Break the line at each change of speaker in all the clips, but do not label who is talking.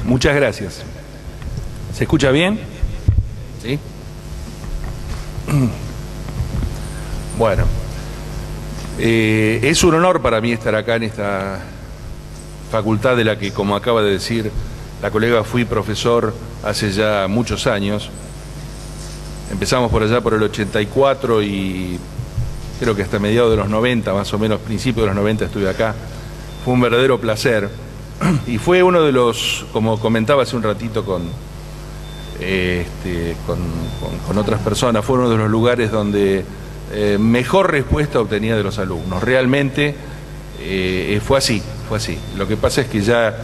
Muchas gracias. ¿Se escucha bien? ¿Sí? Bueno, es un honor para mí estar acá en esta facultad de la que, como acaba de decir la colega, fui profesor hace ya muchos años. Empezamos por allá por el 84 y creo que hasta mediados de los 90, más o menos, principios de los 90 estuve acá. Fue un verdadero placer y fue uno de los, como comentaba hace un ratito con otras personas, fue uno de los lugares donde mejor respuesta obtenía de los alumnos. Realmente fue así. Lo que pasa es que ya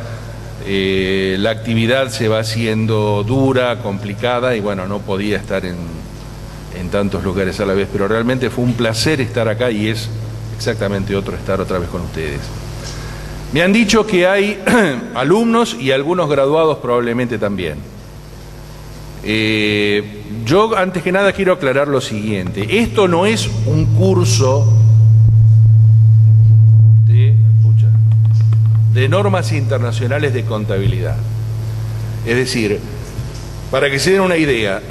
la actividad se va haciendo dura, complicada, y bueno, no podía estar en tantos lugares a la vez, pero realmente fue un placer estar acá y es exactamente otro estar otra vez con ustedes. Me han dicho que hay alumnos y algunos graduados probablemente también. Yo antes que nada quiero aclarar lo siguiente: esto no es un curso de normas internacionales de contabilidad. Es decir, para que se den una idea,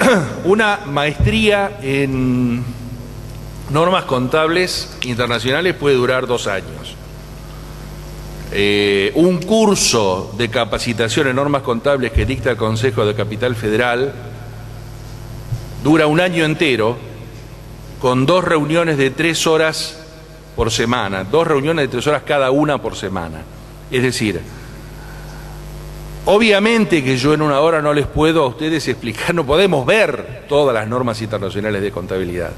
una maestría en normas contables internacionales puede durar 2 años. Un curso de capacitación en normas contables que dicta el Consejo de Capital Federal dura 1 año entero, con 2 reuniones de 3 horas por semana, 2 reuniones de 3 horas cada una por semana. Es decir, obviamente que yo en 1 hora no les puedo a ustedes explicar, no podemos ver todas las normas internacionales de contabilidad.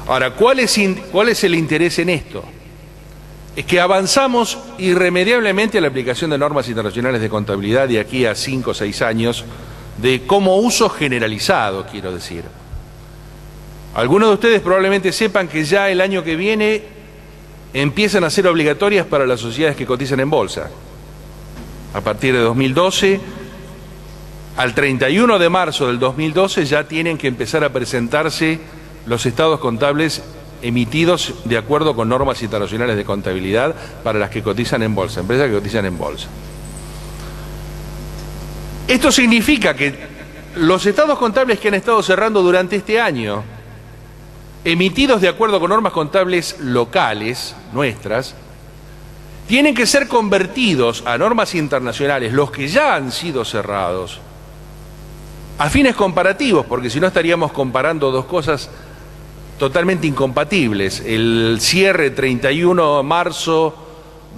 Ahora, ¿cuál es el interés en esto? Es que avanzamos irremediablemente a la aplicación de normas internacionales de contabilidad de aquí a 5 o 6 años, como uso generalizado, quiero decir. Algunos de ustedes probablemente sepan que ya el año que viene empiezan a ser obligatorias para las sociedades que cotizan en bolsa. A partir de 2012, al 31 de marzo del 2012 ya tienen que empezar a presentarse los estados contables emitidos de acuerdo con normas internacionales de contabilidad para las que cotizan en bolsa, empresas que cotizan en bolsa. Esto significa que los estados contables que han estado cerrando durante este año, emitidos de acuerdo con normas contables locales, nuestras, tienen que ser convertidos a normas internacionales, los que ya han sido cerrados, a fines comparativos, porque si no estaríamos comparando dos cosas totalmente incompatibles. El cierre 31 de marzo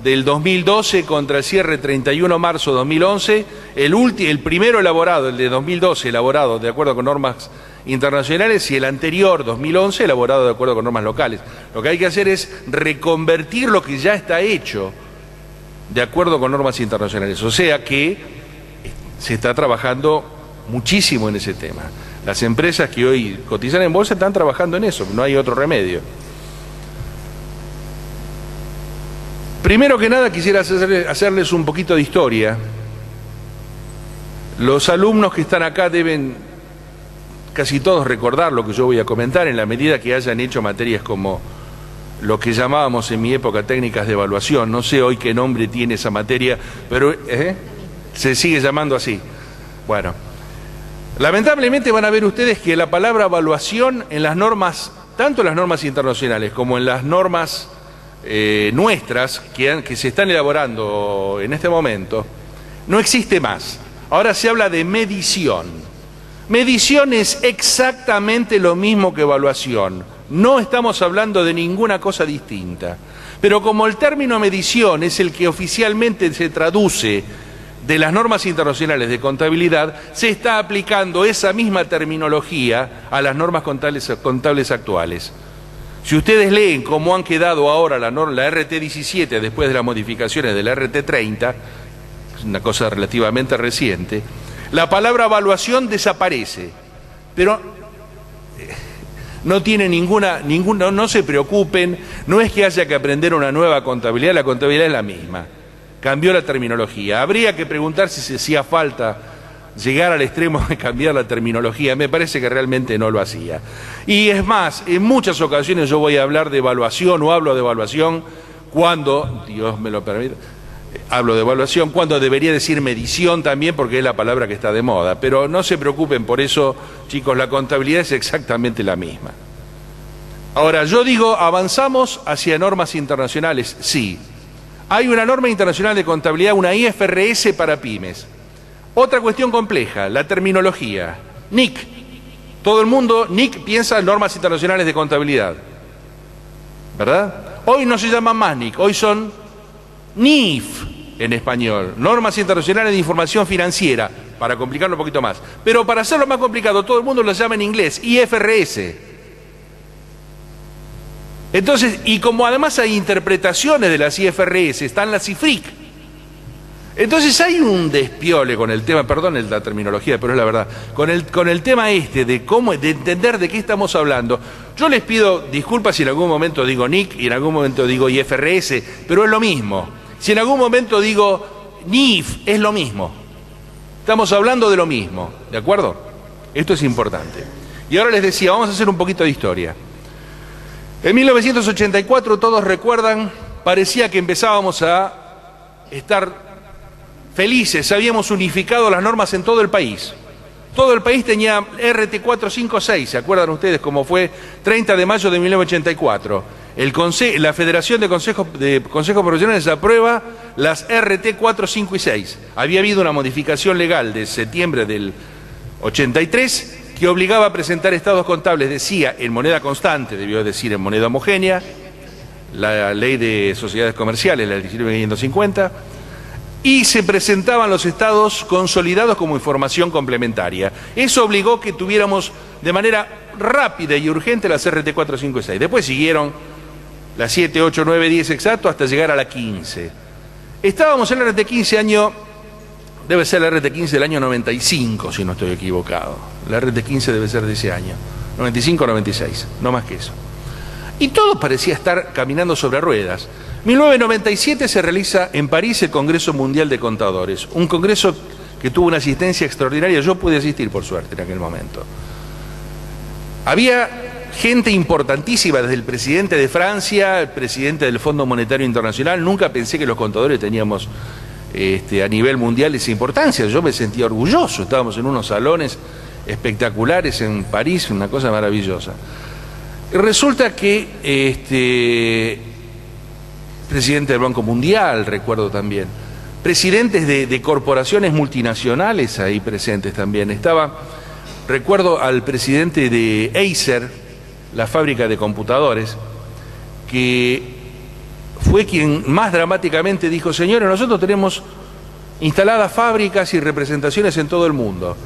del 2012 contra el cierre 31 de marzo de 2011, el primero elaborado, el de 2012, elaborado de acuerdo con normas internacionales, y el anterior, 2011, elaborado de acuerdo con normas locales. Lo que hay que hacer es reconvertir lo que ya está hecho de acuerdo con normas internacionales. O sea que se está trabajando muchísimo en ese tema. Las empresas que hoy cotizan en bolsa están trabajando en eso, no hay otro remedio. Primero que nada quisiera hacerles un poquito de historia. Los alumnos que están acá deben casi todos recordar lo que yo voy a comentar, en la medida que hayan hecho materias como lo que llamábamos en mi época técnicas de evaluación. No sé hoy qué nombre tiene esa materia, pero se sigue llamando así. Bueno, lamentablemente van a ver ustedes que la palabra evaluación en las normas, tanto en las normas internacionales como en las normas nuestras que se están elaborando en este momento, no existe más. Ahora se habla de medición. Medición es exactamente lo mismo que evaluación. No estamos hablando de ninguna cosa distinta. Pero como el término medición es el que oficialmente se traduce de las normas internacionales de contabilidad, se está aplicando esa misma terminología a las normas contables actuales. Si ustedes leen cómo han quedado ahora la RT 17 después de las modificaciones de la RT 30, es una cosa relativamente reciente, la palabra evaluación desaparece, pero no tiene no se preocupen, no es que haya que aprender una nueva contabilidad, la contabilidad es la misma, cambió la terminología. Habría que preguntarse si hacía falta llegar al extremo de cambiar la terminología. Me parece que realmente no lo hacía. Y es más, en muchas ocasiones yo voy a hablar de evaluación o hablo de evaluación cuando, Dios me lo permite, hablo de evaluación, cuando debería decir medición también, porque es la palabra que está de moda. Pero no se preocupen por eso, chicos, la contabilidad es exactamente la misma. Ahora, yo digo, ¿avanzamos hacia normas internacionales? Sí. Hay una norma internacional de contabilidad, una IFRS para pymes. Otra cuestión compleja, la terminología. NIC. Todo el mundo, NIC, piensa en normas internacionales de contabilidad, ¿verdad? Hoy no se llaman más NIC, hoy son NIF en español, Normas Internacionales de Información Financiera, para complicarlo un poquito más. Pero para hacerlo más complicado, todo el mundo lo llama en inglés, IFRS. Entonces, y como además hay interpretaciones de las IFRS, están las IFRIC. Entonces hay un despiole con el tema, perdón la terminología, pero es la verdad, con el tema este de cómo, de entender de qué estamos hablando. Yo les pido disculpas si en algún momento digo NIC y en algún momento digo IFRS, pero es lo mismo. Si en algún momento digo NIF, es lo mismo. Estamos hablando de lo mismo, ¿de acuerdo? Esto es importante. Y ahora les decía, vamos a hacer un poquito de historia. En 1984, todos recuerdan, parecía que empezábamos a estar felices, habíamos unificado las normas en todo el país. Todo el país tenía RT 456, ¿se acuerdan ustedes cómo fue? 30 de mayo de 1984. La Federación de Consejos Profesionales aprueba las RT 4, 5 y 6. Había habido una modificación legal de septiembre del 83 que obligaba a presentar estados contables, decía, en moneda constante, debió decir en moneda homogénea, la ley de sociedades comerciales, la del 1950, y se presentaban los estados consolidados como información complementaria. Eso obligó que tuviéramos de manera rápida y urgente las RT 4, 5 y 6. Después siguieron las 7, 8, 9, 10 exacto hasta llegar a la 15. Estábamos en la RT 15 año... Debe ser la RT 15 del año 95, si no estoy equivocado. La RT 15 debe ser de ese año. 95 o 96, no más que eso. Y todo parecía estar caminando sobre ruedas. 1997 se realiza en París el Congreso Mundial de Contadores. Un congreso que tuvo una asistencia extraordinaria. Yo pude asistir, por suerte, en aquel momento. Había gente importantísima, desde el presidente de Francia, el presidente del Fondo Monetario Internacional. Nunca pensé que los contadores teníamos... a nivel mundial esa importancia. Yo me sentía orgulloso, estábamos en unos salones espectaculares en París, una cosa maravillosa. Resulta que presidente del Banco Mundial, recuerdo también, presidentes de corporaciones multinacionales ahí presentes también. Recuerdo al presidente de Acer, la fábrica de computadores, que fue quien más dramáticamente dijo: señores, nosotros tenemos instaladas fábricas y representaciones en todo el mundo.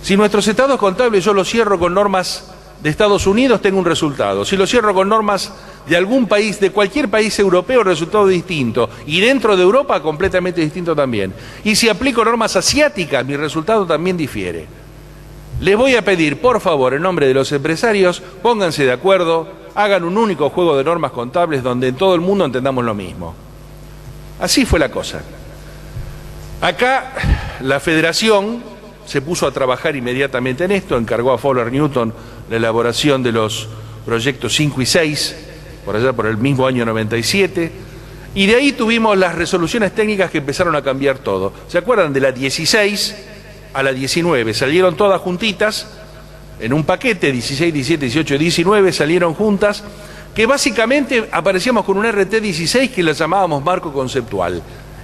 Si nuestros estados contables yo los cierro con normas de Estados Unidos, tengo un resultado. Si los cierro con normas de algún país, de cualquier país europeo, el resultado es distinto. Y dentro de Europa, completamente distinto también. Y si aplico normas asiáticas, mi resultado también difiere. Les voy a pedir, por favor, en nombre de los empresarios, pónganse de acuerdo, hagan un único juego de normas contables donde en todo el mundo entendamos lo mismo. Así fue la cosa. Acá la Federación se puso a trabajar inmediatamente en esto, encargó a Fowler Newton la elaboración de los proyectos 5 y 6, por allá por el mismo año 97, y de ahí tuvimos las resoluciones técnicas que empezaron a cambiar todo. ¿Se acuerdan? De la 16 a la 19, salieron todas juntitas, en un paquete, 16, 17, 18, 19, salieron juntas, que básicamente aparecíamos con un RT 16 que la llamábamos marco conceptual.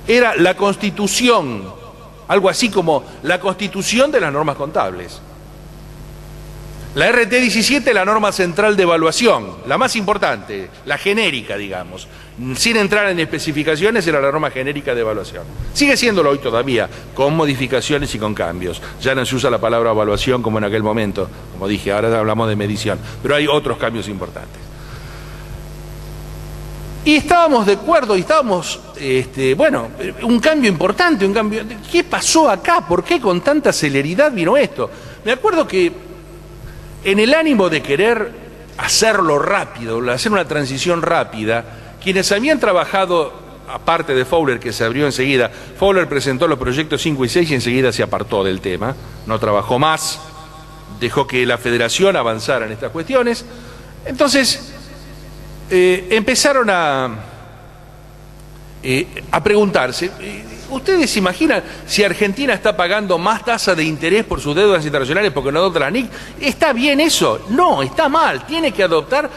Era la constitución, algo así como la constitución de las normas contables. La RT 17, la norma central de evaluación, la más importante, la genérica, digamos. Sin entrar en especificaciones, era la norma genérica de evaluación. Sigue siéndolo hoy todavía, con modificaciones y con cambios. Ya no se usa la palabra evaluación como en aquel momento, como dije, ahora hablamos de medición, pero hay otros cambios importantes. Y estábamos de acuerdo, y estábamos, un cambio importante, un cambio... ¿Qué pasó acá? ¿Por qué con tanta celeridad vino esto? Me acuerdo que en el ánimo de querer hacerlo rápido, hacer una transición rápida, quienes habían trabajado, aparte de Fowler, que se abrió enseguida, Fowler presentó los proyectos 5 y 6 y enseguida se apartó del tema, no trabajó más, dejó que la Federación avanzara en estas cuestiones. Entonces, empezaron a a preguntarse, ¿ustedes se imaginan si Argentina está pagando más tasa de interés por sus deudas internacionales porque no adopta la NIC? ¿Está bien eso? No, está mal. Tiene que adoptar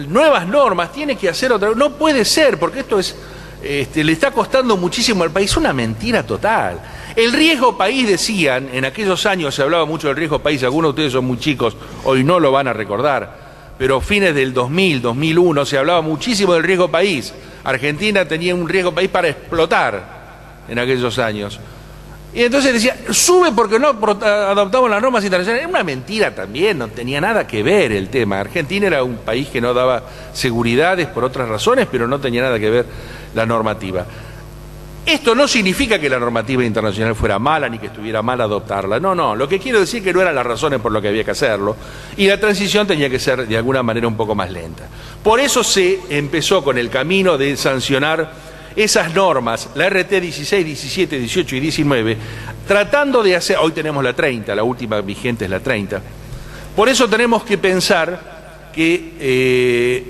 nuevas normas, tiene que hacer otra. No puede ser, porque esto es, le está costando muchísimo al país. Una mentira total. El riesgo país, decían, en aquellos años se hablaba mucho del riesgo país, algunos de ustedes son muy chicos, hoy no lo van a recordar, pero fines del 2000, 2001, se hablaba muchísimo del riesgo país. Argentina tenía un riesgo país para explotar en aquellos años. Y entonces decía, sube porque no adoptamos las normas internacionales. Era una mentira también, no tenía nada que ver el tema. Argentina era un país que no daba seguridades por otras razones, pero no tenía nada que ver la normativa. Esto no significa que la normativa internacional fuera mala ni que estuviera mal adoptarla. No, no. Lo que quiero decir es que no eran las razones por las que había que hacerlo y la transición tenía que ser de alguna manera un poco más lenta. Por eso se empezó con el camino de sancionar esas normas, la RT 16, 17, 18 y 19, tratando de hacer, hoy tenemos la 30, la última vigente es la 30. Por eso tenemos que pensar que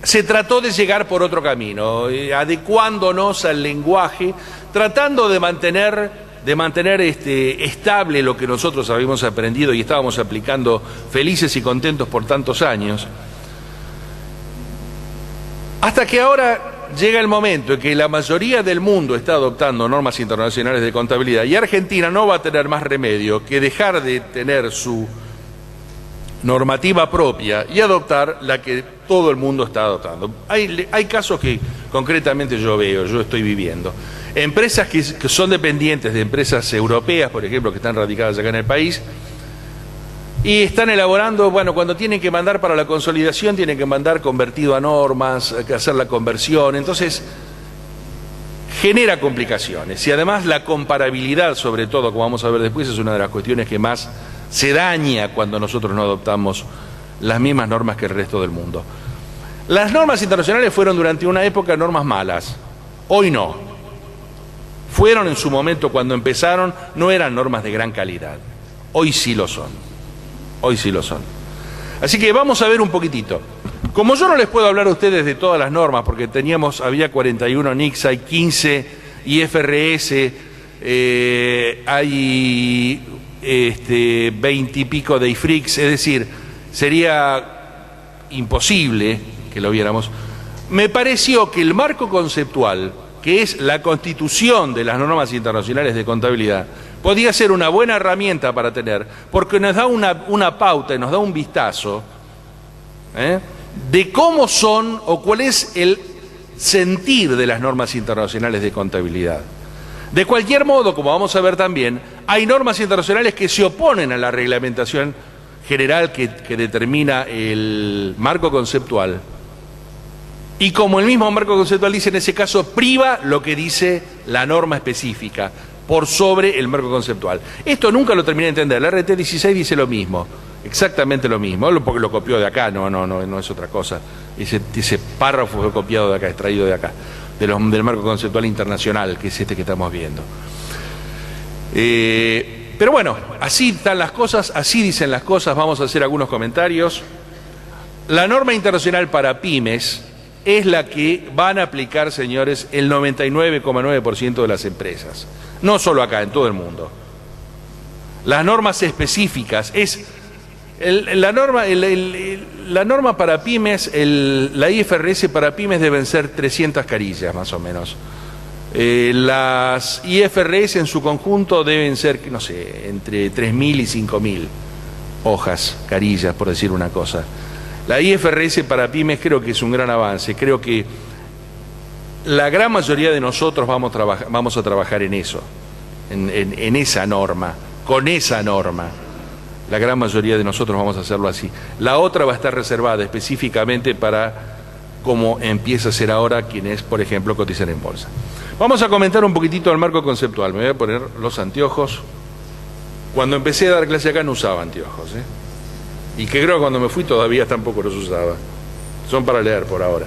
se trató de llegar por otro camino, adecuándonos al lenguaje, tratando de mantener estable lo que nosotros habíamos aprendido y estábamos aplicando felices y contentos por tantos años, hasta que ahora llega el momento en que la mayoría del mundo está adoptando normas internacionales de contabilidad y Argentina no va a tener más remedio que dejar de tener su normativa propia y adoptar la que todo el mundo está adoptando. Hay casos que concretamente yo veo, yo estoy viviendo. Empresas que son dependientes de empresas europeas, por ejemplo, que están radicadas acá en el país, y están elaborando, bueno, cuando tienen que mandar para la consolidación, tienen que mandar convertido a normas, hay que hacer la conversión, entonces genera complicaciones. Y además la comparabilidad, sobre todo, como vamos a ver después, es una de las cuestiones que más se daña cuando nosotros no adoptamos las mismas normas que el resto del mundo. Las normas internacionales fueron durante una época normas malas, hoy no. Fueron en su momento, cuando empezaron, no eran normas de gran calidad, hoy sí lo son. Hoy sí lo son. Así que vamos a ver un poquitito. Como yo no les puedo hablar a ustedes de todas las normas, porque había 41 NICs, hay 15 IFRS, hay 20 y pico de IFRICS, es decir, sería imposible que lo viéramos. Me pareció que el marco conceptual, que es la constitución de las normas internacionales de contabilidad, podía ser una buena herramienta para tener, porque nos da una pauta y nos da un vistazo de cómo son o cuál es el sentir de las normas internacionales de contabilidad. De cualquier modo, como vamos a ver también, hay normas internacionales que se oponen a la reglamentación general que determina el marco conceptual. Y como el mismo marco conceptual dice, en ese caso priva lo que dice la norma específica por sobre el marco conceptual. Esto nunca lo terminé de entender. La RT 16 dice lo mismo, exactamente lo mismo, porque lo copió de acá, no es otra cosa. Ese párrafo fue copiado de acá, extraído de acá, del marco conceptual internacional, que es este que estamos viendo. Pero bueno, así están las cosas, así dicen las cosas, vamos a hacer algunos comentarios. La norma internacional para pymes es la que van a aplicar, señores, el 99,9% de las empresas. No solo acá, en todo el mundo. Las normas específicas, la norma para pymes, la IFRS para pymes deben ser 300 carillas más o menos. Las IFRS en su conjunto deben ser, no sé, entre 3.000 y 5.000 hojas, carillas, por decir una cosa. La IFRS para pymes creo que es un gran avance, creo que la gran mayoría de nosotros vamos a trabajar en eso, en esa norma, con esa norma. La gran mayoría de nosotros vamos a hacerlo así. La otra va a estar reservada específicamente para cómo empieza a ser ahora quienes, por ejemplo, cotizan en bolsa. Vamos a comentar un poquitito el marco conceptual. Me voy a poner los anteojos. Cuando empecé a dar clase acá no usaba anteojos, y que creo que cuando me fui todavía tampoco los usaba. Son para leer por ahora.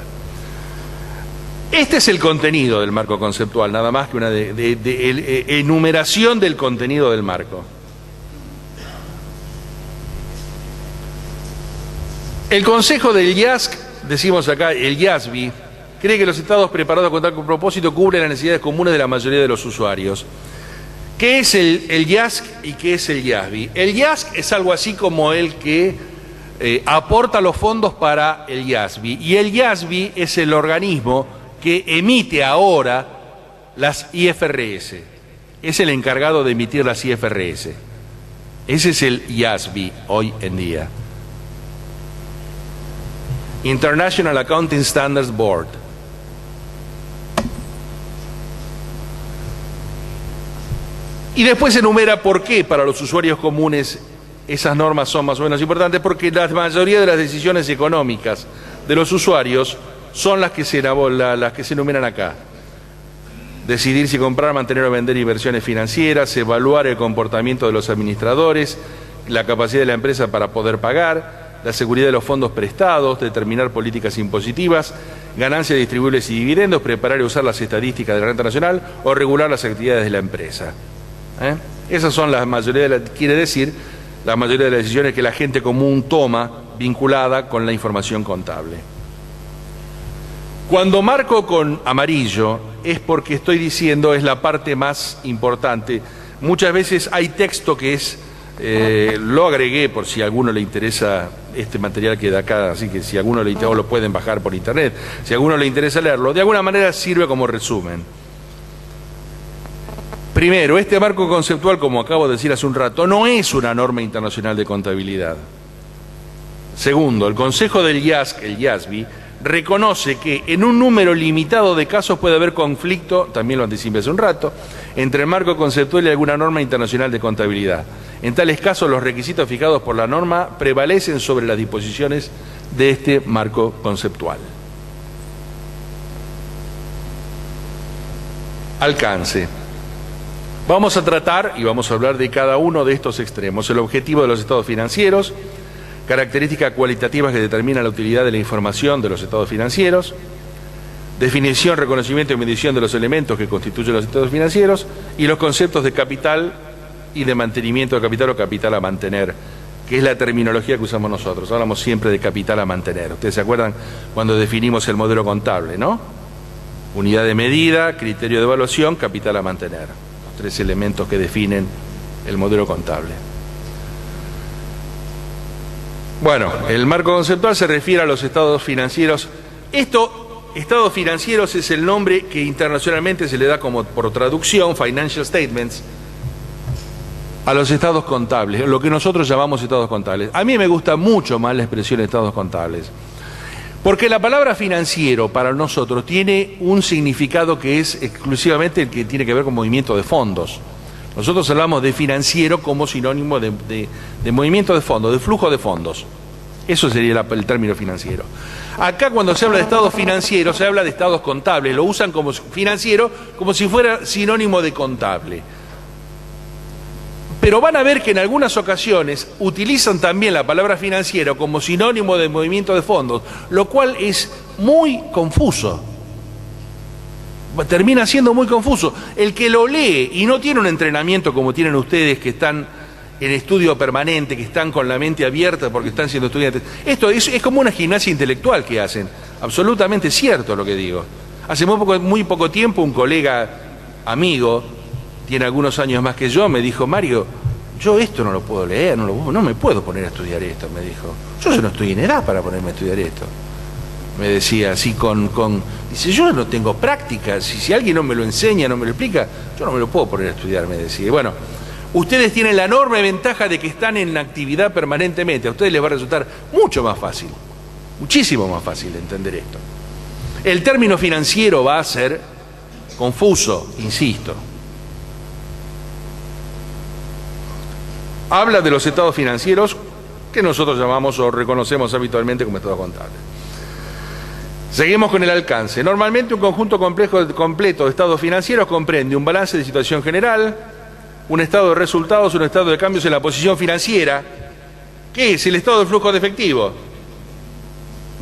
Este es el contenido del marco conceptual, nada más que una enumeración del contenido del marco. El Consejo del IASC, decimos acá, el IASBI, cree que los estados preparados con tal propósito cubren las necesidades comunes de la mayoría de los usuarios. ¿Qué es el YASC y qué es el YASBI? El YASC es algo así como el que aporta los fondos para el YASBI, y el YASBI es el organismo que emite ahora las IFRS. Es el encargado de emitir las IFRS. Ese es el YASBI hoy en día. International Accounting Standards Board. Y después enumera por qué para los usuarios comunes esas normas son más o menos importantes, porque la mayoría de las decisiones económicas de los usuarios son las que se enumeran acá. Decidir si comprar, mantener o vender inversiones financieras, evaluar el comportamiento de los administradores, la capacidad de la empresa para poder pagar, la seguridad de los fondos prestados, determinar políticas impositivas, ganancias distribuibles y dividendos, preparar y usar las estadísticas de la renta nacional o regular las actividades de la empresa. Esas son la mayoría quiere decir, la mayoría de las decisiones que la gente común toma vinculada con la información contable. Cuando marco con amarillo es porque estoy diciendo es la parte más importante. Muchas veces hay texto que es, lo agregué por si a alguno le interesa este material que da acá, así que si a alguno le interesa, o lo pueden bajar por internet, si a alguno le interesa leerlo, de alguna manera sirve como resumen. Primero, este marco conceptual, como acabo de decir hace un rato, no es una norma internacional de contabilidad. Segundo, el Consejo del YASC, el YASBI, reconoce que en un número limitado de casos puede haber conflicto, también lo anticipé hace un rato, entre el marco conceptual y alguna norma internacional de contabilidad. En tales casos, los requisitos fijados por la norma prevalecen sobre las disposiciones de este marco conceptual. Alcance. Vamos a tratar y vamos a hablar de cada uno de estos extremos. El objetivo de los estados financieros, características cualitativas que determinan la utilidad de la información de los estados financieros, definición, reconocimiento y medición de los elementos que constituyen los estados financieros y los conceptos de capital y de mantenimiento de capital o capital a mantener, que es la terminología que usamos nosotros. Hablamos siempre de capital a mantener. Ustedes se acuerdan cuando definimos el modelo contable, ¿no? Unidad de medida, criterio de evaluación, capital a mantener. Los tres elementos que definen el modelo contable. Bueno, el marco conceptual se refiere a los estados financieros. Estados financieros es el nombre que internacionalmente se le da como por traducción, financial statements, a los estados contables, lo que nosotros llamamos estados contables. A mí me gusta mucho más la expresión estados contables, porque la palabra financiero para nosotros tiene un significado que es exclusivamente el que tiene que ver con movimiento de fondos. Nosotros hablamos de financiero como sinónimo de movimiento de fondos, de flujo de fondos. Eso sería el término financiero. Acá cuando se habla de estados financieros, se habla de estados contables. Lo usan como financiero, como si fuera sinónimo de contable. Pero van a ver que en algunas ocasiones utilizan también la palabra financiero como sinónimo de movimiento de fondos, lo cual es muy confuso. Termina siendo muy confuso. El que lo lee y no tiene un entrenamiento como tienen ustedes que están en estudio permanente, que están con la mente abierta porque están siendo estudiantes. Esto es como una gimnasia intelectual que hacen. Absolutamente cierto lo que digo. Hace muy poco tiempo un colega amigo, tiene algunos años más que yo, me dijo: Mario, yo esto no lo puedo leer, no me puedo poner a estudiar esto, me dijo. Yo no estoy en edad para ponerme a estudiar esto. Me decía así dice, yo no tengo práctica, si alguien no me lo enseña, no me lo explica, yo no me lo puedo poner a estudiar, me decía. Y bueno, ustedes tienen la enorme ventaja de que están en actividad permanentemente, a ustedes les va a resultar mucho más fácil, muchísimo más fácil entender esto. El término financiero va a ser confuso, insisto. Habla de los estados financieros que nosotros llamamos o reconocemos habitualmente como estados contables. Seguimos con el alcance. Normalmente un conjunto completo de estados financieros comprende un balance de situación general, un estado de resultados, un estado de cambios en la posición financiera. ¿Qué es el estado de flujo de efectivo?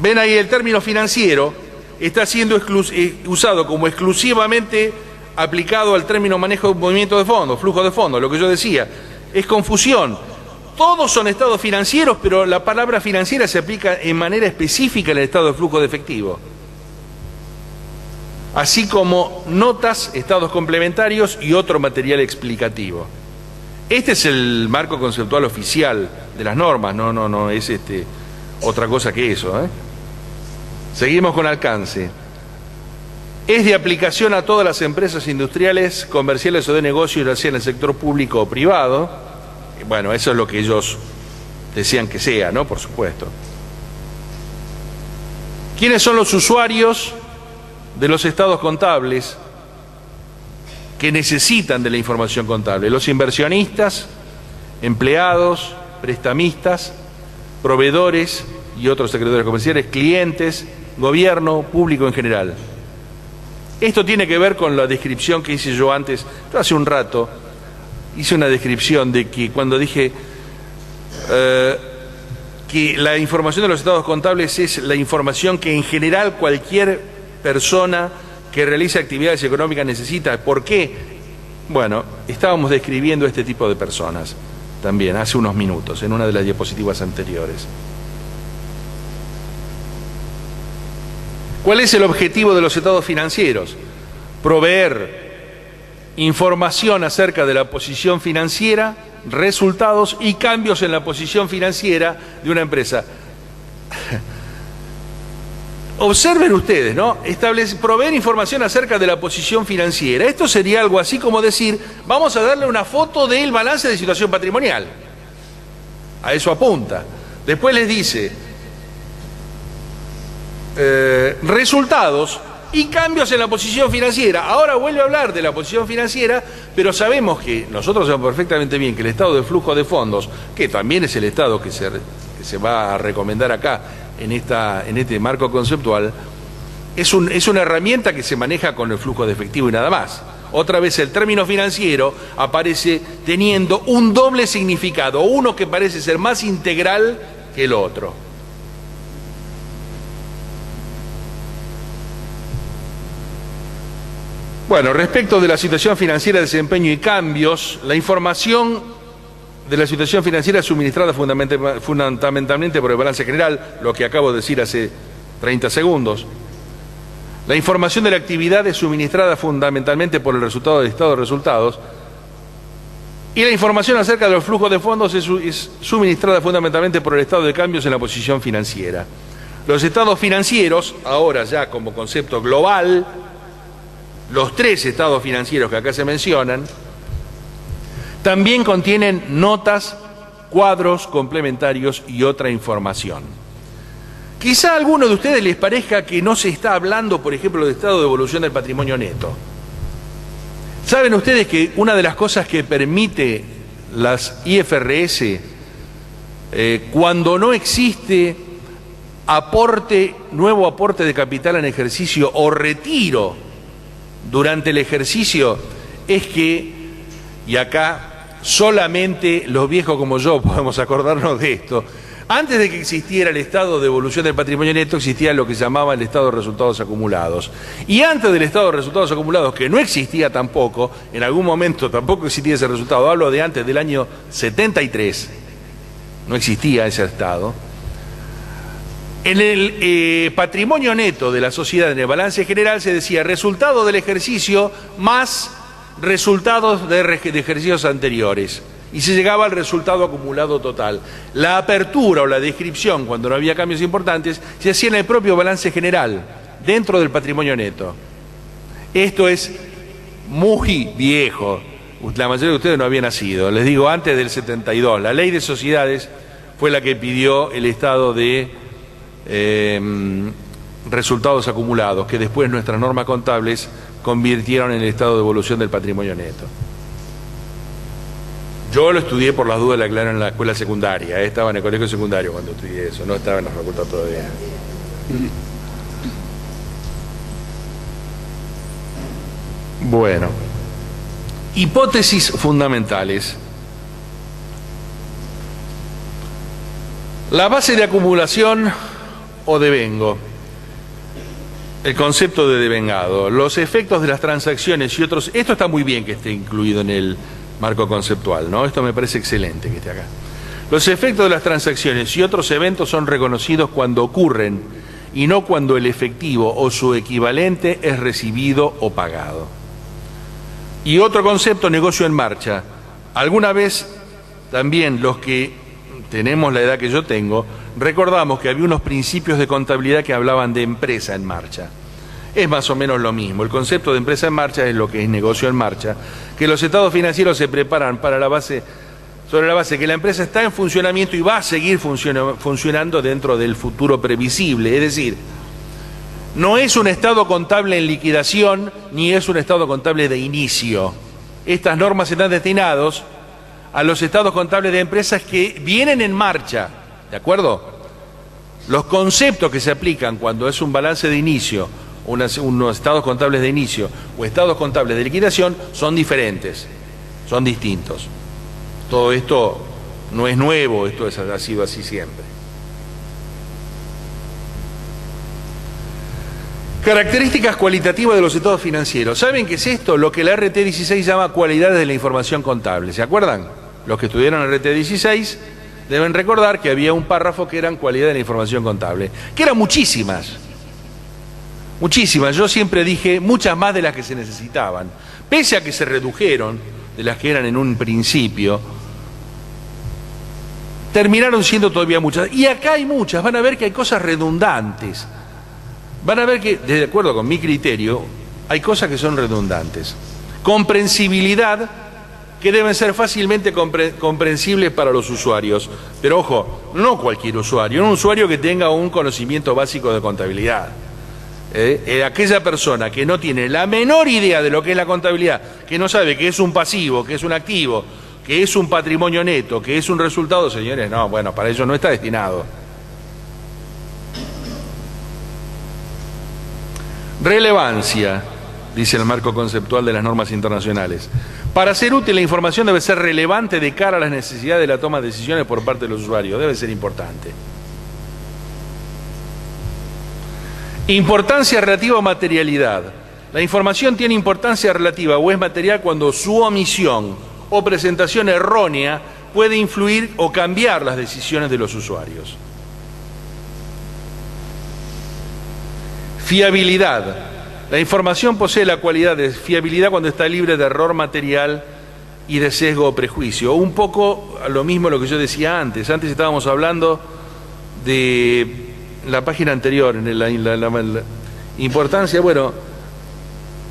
Ven ahí el término financiero está siendo usado como exclusivamente aplicado al término manejo de movimiento de fondos, flujo de fondos, lo que yo decía. Es confusión. Todos son estados financieros, pero la palabra financiera se aplica en manera específica en el estado de flujo de efectivo. así como notas, estados complementarios y otro material explicativo. Este es el marco conceptual oficial de las normas, no es otra cosa que eso, ¿eh? Seguimos con alcance. Es de aplicación a todas las empresas industriales, comerciales o de negocios, ya sea en el sector público o privado. Bueno, eso es lo que ellos decían que sea, ¿no? Por supuesto. ¿Quiénes son los usuarios de los estados contables que necesitan de la información contable? Los inversionistas, empleados, prestamistas, proveedores y otros secretarios comerciales, clientes, gobierno, público en general. Esto tiene que ver con la descripción que hice yo antes. Yo hace un rato hice una descripción de que cuando dije que la información de los estados contables es la información que en general cualquier persona que realice actividades económicas necesita. ¿Por qué? Bueno, estábamos describiendo este tipo de personas también hace unos minutos, en una de las diapositivas anteriores. ¿Cuál es el objetivo de los estados financieros? Proveer información acerca de la posición financiera, resultados y cambios en la posición financiera de una empresa. Observen ustedes, ¿no? Proveer información acerca de la posición financiera. Esto sería algo así como decir, vamos a darle una foto del balance de situación patrimonial. A eso apunta. Después les dice resultados y cambios en la posición financiera. Ahora vuelve a hablar de la posición financiera, pero sabemos que, nosotros sabemos perfectamente bien que el estado de flujo de fondos, que también es el estado que se va a recomendar acá en este marco conceptual, es una herramienta que se maneja con el flujo de efectivo y nada más. Otra vez el término financiero aparece teniendo un doble significado, uno que parece ser más integral que el otro. Bueno, respecto de la situación financiera, desempeño y cambios, la información de la situación financiera es suministrada fundamentalmente por el balance general, lo que acabo de decir hace 30 segundos. La información de la actividad es suministrada fundamentalmente por el resultado del estado de resultados. Y la información acerca de los flujos de fondos es suministrada fundamentalmente por el estado de cambios en la posición financiera. Los estados financieros, ahora ya como concepto global, los tres estados financieros que acá se mencionan, también contienen notas, cuadros complementarios y otra información. Quizá a alguno de ustedes les parezca que no se está hablando, por ejemplo, del estado de evolución del patrimonio neto. ¿Saben ustedes que una de las cosas que permite las IFRS, cuando no existe nuevo aporte de capital en ejercicio o retiro durante el ejercicio, es que, y acá solamente los viejos como yo podemos acordarnos de esto, antes de que existiera el estado de evolución del patrimonio neto existía lo que se llamaba el estado de resultados acumulados. Y antes del estado de resultados acumulados, que no existía tampoco, en algún momento tampoco existía ese resultado, hablo de antes del año 73, no existía ese estado. En el patrimonio neto de la sociedad, en el balance general, se decía resultado del ejercicio más resultados de ejercicios anteriores. Y se llegaba al resultado acumulado total. La apertura o la descripción, cuando no había cambios importantes, se hacía en el propio balance general, dentro del patrimonio neto. Esto es muy viejo. La mayoría de ustedes no había nacido. Les digo, antes del 72. La ley de sociedades fue la que pidió el estado de resultados acumulados, que después nuestras normas contables convirtieron en el estado de evolución del patrimonio neto. Yo lo estudié por las dudas, la aclaro, en la escuela secundaria, estaba en el colegio secundario cuando estudié eso, no estaba en la facultad todavía. Bueno, hipótesis fundamentales. La base de acumulación o devengo, el concepto de devengado, los efectos de las transacciones y otros. Esto está muy bien que esté incluido en el marco conceptual, ¿no? Esto me parece excelente que esté acá. Los efectos de las transacciones y otros eventos son reconocidos cuando ocurren y no cuando el efectivo o su equivalente es recibido o pagado. Y otro concepto, negocio en marcha. Alguna vez también los que tenemos la edad que yo tengo, recordamos que había unos principios de contabilidad que hablaban de empresa en marcha. Es más o menos lo mismo. El concepto de empresa en marcha es lo que es negocio en marcha, que los estados financieros se preparan sobre la base que la empresa está en funcionamiento y va a seguir funcionando dentro del futuro previsible. Es decir, no es un estado contable en liquidación ni es un estado contable de inicio. Estas normas están destinadas a los estados contables de empresas que vienen en marcha, ¿de acuerdo? Los conceptos que se aplican cuando es un balance de inicio, unos estados contables de inicio o estados contables de liquidación son diferentes, son distintos. Todo esto no es nuevo, esto ha sido así siempre. Características cualitativas de los estados financieros. ¿Saben qué es esto? Lo que la RT 16 llama cualidades de la información contable. ¿Se acuerdan? Los que estudiaron RT 16 deben recordar que había un párrafo que eran cualidades de la información contable, que eran muchísimas. Muchísimas. Yo siempre dije muchas más de las que se necesitaban. Pese a que se redujeron de las que eran en un principio, terminaron siendo todavía muchas. Y acá hay muchas. Van a ver que hay cosas redundantes. Van a ver que, de acuerdo con mi criterio, hay cosas que son redundantes. Comprensibilidad, que deben ser fácilmente comprensibles para los usuarios. Pero ojo, no cualquier usuario, un usuario que tenga un conocimiento básico de contabilidad. Aquella persona que no tiene la menor idea de lo que es la contabilidad, que no sabe qué es un pasivo, qué es un activo, qué es un patrimonio neto, qué es un resultado, señores, no, bueno, para eso no está destinado. Relevancia, dice el marco conceptual de las normas internacionales. Para ser útil, la información debe ser relevante de cara a las necesidades de la toma de decisiones por parte de los usuarios. Debe ser importante. Importancia relativa o materialidad. La información tiene importancia relativa o es material cuando su omisión o presentación errónea puede influir o cambiar las decisiones de los usuarios. Fiabilidad. La información posee la cualidad de fiabilidad cuando está libre de error material y de sesgo o prejuicio. Un poco lo mismo lo que yo decía antes. Antes estábamos hablando de la página anterior, en la importancia, bueno,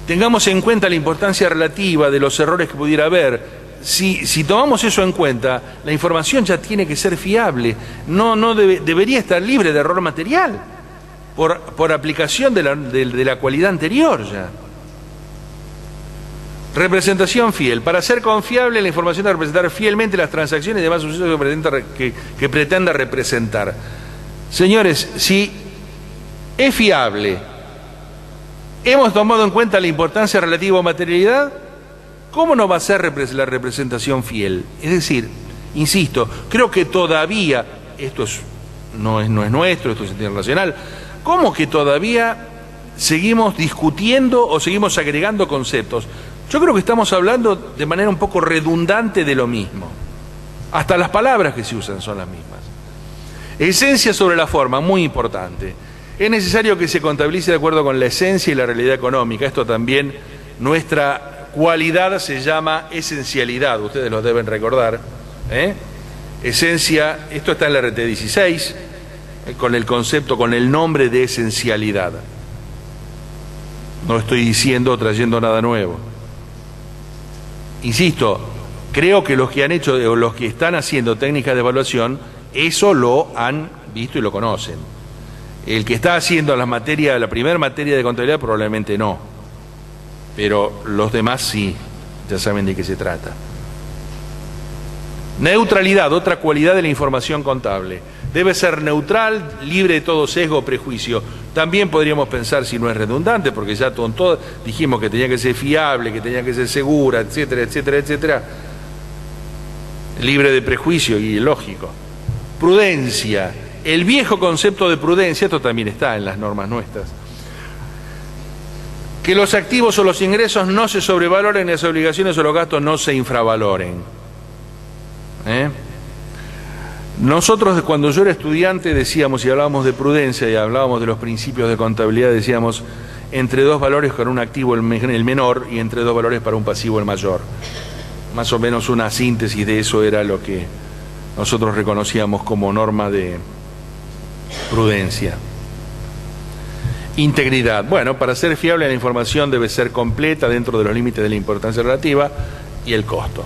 tengamos en cuenta la importancia relativa de los errores que pudiera haber. Si tomamos eso en cuenta, la información ya tiene que ser fiable. Debería estar libre de error material. Por aplicación de la cualidad anterior ya. Representación fiel. Para ser confiable, la información debe representar fielmente las transacciones y demás sucesos que pretenda representar. Señores, si es fiable, hemos tomado en cuenta la importancia relativa a materialidad, ¿cómo no va a ser la representación fiel? Es decir, insisto, creo que todavía, esto no es nuestro, esto es internacional, ¿cómo que todavía seguimos discutiendo o seguimos agregando conceptos? Yo creo que estamos hablando de manera un poco redundante de lo mismo. Hasta las palabras que se usan son las mismas. Esencia sobre la forma, muy importante. Es necesario que se contabilice de acuerdo con la esencia y la realidad económica. Esto también, nuestra cualidad se llama esencialidad, ustedes lo deben recordar. Esencia, esto está en la RT 16. Con el concepto, con el nombre de esencialidad. No estoy diciendo o trayendo nada nuevo. Insisto, creo que los que han hecho o los que están haciendo técnicas de evaluación, eso lo han visto y lo conocen. El que está haciendo la primera materia de contabilidad probablemente no. Pero los demás sí, ya saben de qué se trata. Neutralidad, otra cualidad de la información contable. Debe ser neutral, libre de todo sesgo o prejuicio. También podríamos pensar si no es redundante, porque ya dijimos que tenía que ser fiable, que tenía que ser segura, etcétera, etcétera, etcétera. Libre de prejuicio y lógico. Prudencia. El viejo concepto de prudencia, esto también está en las normas nuestras. Que los activos o los ingresos no se sobrevaloren, las obligaciones o los gastos no se infravaloren. Nosotros, cuando yo era estudiante, decíamos, y hablábamos de prudencia y hablábamos de los principios de contabilidad, decíamos entre dos valores para un activo el menor y entre dos valores para un pasivo el mayor. Más o menos una síntesis de eso era lo que nosotros reconocíamos como norma de prudencia. Integridad. Bueno, para ser fiable la información debe ser completa dentro de los límites de la importancia relativa y el costo.